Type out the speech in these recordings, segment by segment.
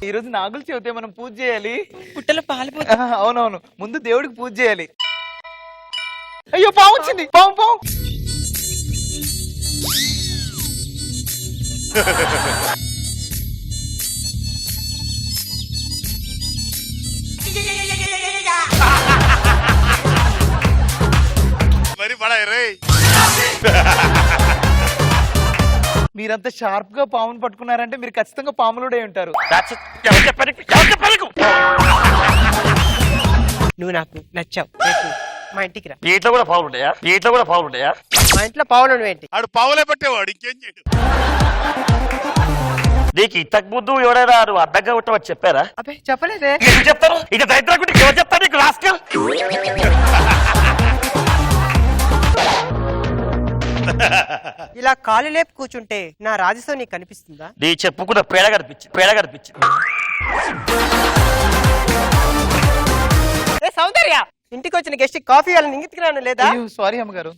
ఈ రోజు నాగుల చవితి, మనం పూజ చేయాలి. పుట్టలో పాలు అవునవును, ముందు దేవుడికి పూజ చేయాలి. అయ్యో పాము వచ్చింది, పాము పాము. మీరంతా షార్ప్ గా పామును పట్టుకున్నారంటే మీరు ఖచ్చితంగా పాములుడే ఉంటారు. నువ్వు నాకు నచ్చావు, మా ఇంటికి రా. ఇంట్లో కూడా పావులు ఉంటాయా? ఇంట్లో కూడా పావులు ఉంటాయా? మా ఇంట్లో పావులు ఏంటి? ఆడు పావులే పట్టేవాడు, ఇంకేం చేయడు. నీకు ఇంతకు ముందు ఎవరైనా నువ్వు అడ్డంగా ఉంటావని చెప్పారా? అబ్బే చెప్పలేదే. ఎందుకు చెప్తారు? ఇక దరిద్రకుంటే ఎవరు చెప్తారు నీకు? రాస్కల్. ఇలా కాలు లేపు కూర్చుంటే నా రాజసం నీకు కనిపిస్తుందా? నీ చెప్పుకున్న పేడ కనిపించి సౌందర్య, ఇంటికి వచ్చిన గెస్ట్ కాఫీ వాళ్ళని ఇంగితికి రాను లేదా? సారీ అమ్మగారు.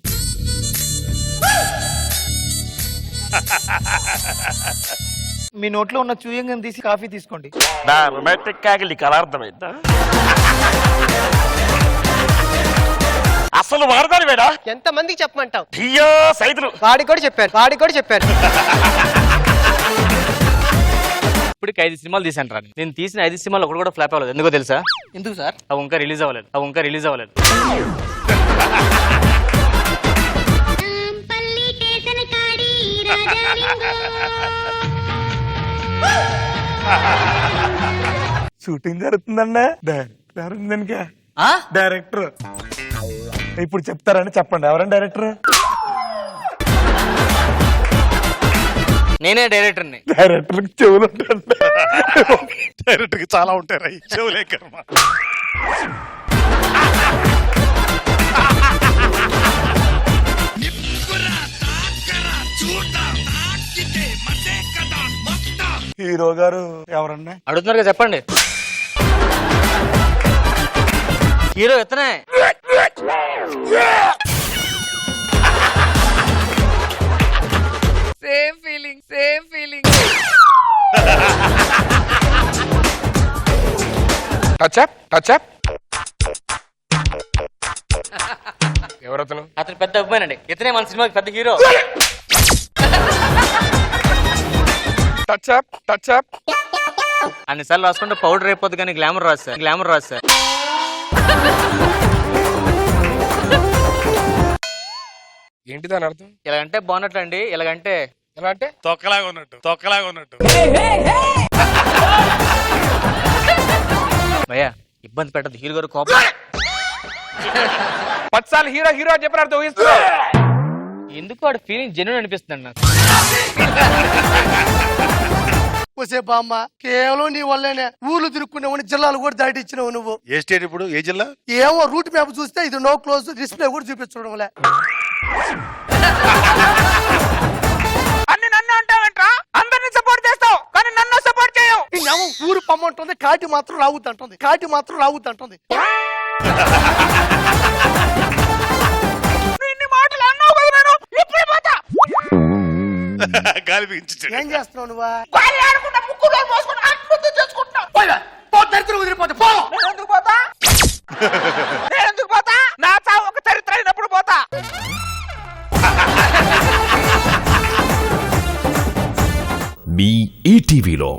మీ నోట్లో ఉన్న చూయంగా తీసి కాఫీ తీసుకోండి. నా రొమాంటిక్ కాగిల్ నీకు అలా అర్థమైందా? అసలు వాడదాని వేడా? ఎంత మందికి చెప్పమంటావు? అయ్యో సైదులు, వాడికి కూడా చెప్పారు. ఇప్పటికి 5 సినిమాలు తీసాను రా. నేను తీసిన 5 సినిమాలు ఒకటి కూడా ఫ్లాప్ అవ్వలేదు. ఎందుకో తెలుసా? ఎందుకు సార్? అవి ఇంకా రిలీజ్ అవ్వలేదు. షూటింగ్ జరుగుతుందండి. డైరెక్టర్ ఇప్పుడు చెప్తారని చెప్పండి. ఎవరండి డైరెక్టర్? నేనే డైరెక్టర్ని. డైరెక్టర్ చెవులు ఉంటాయి. డైరెక్టర్ కి చాలా ఉంటాయి చెవులే కర్మ. హీరో గారు ఎవరన్నా అడుగుతున్నారు కదా, చెప్పండి. హీరో ఎత్తనే. Same feeling. టచ్ ఎవరతను? అతను పెద్ద అభిమానండి. ఇతనే మన సినిమాకి పెద్ద హీరో. టచ్ అన్నిసార్లు రాసుకుంటే పౌడర్ అయిపోద్ది కానీ గ్లామర్ రాదు. ఏంటి దాని అర్థం? ఇలాగంటే బాగున్నట్లు అండి. ఇలాగంటే ఎలా అంటే తొక్కలాగా ఉన్నట్టు. భయ్యా ఇబ్బంది పెట్టదు. హీరో గారు కోపం. 10 సార్లు హీరో అని చెప్పిన అర్థం ఊహిస్తున్నా. ఎందుకు వాడు ఫీలింగ్ జెన్యూన్ అనిపిస్తుంది నాకు. వసే బామ్మ, కేవలం నీ వల్లేనే ఊర్లు తిరుక్కునేవాడిని, జిల్లాలు కూడా దాటిచ్చినావు నువ్వు. ఏ స్టేట్ ఇప్పుడు? ఏ జిల్లా? ఏమో రూట్ మ్యాప్ చూస్తే ఇది నో క్లోజ్, డిస్ప్లే కూడా చూపించడం వల్ల. అన్ని నన్ను అంటావంట్రా? అందరిని సపోర్ట్ చేస్తావు కానీ నన్ను సపోర్ట్ చేయవు. ఏమో ఊరు పమ్మంటుంది, కాటి మాత్రం రావుద్దంటుంది. ఇన్ని మాటలు అన్నావు కదా, నేను ఇప్పుడే పోతా. గాలి బిగించాడు. ఏం చేస్తున్నావు నువ్వా? గాలి ఆడుకుంటా, ముక్కు నోరు మోసుకుంటా, ఆత్మహత్య చేసుకుంటా. దరిద్రం వదిలిపోతే పో. నేను ఎందుకు పోతా? నా చావు ఒక చరిత్ర అయినప్పుడు పోతా. మీ ఈటీవీలో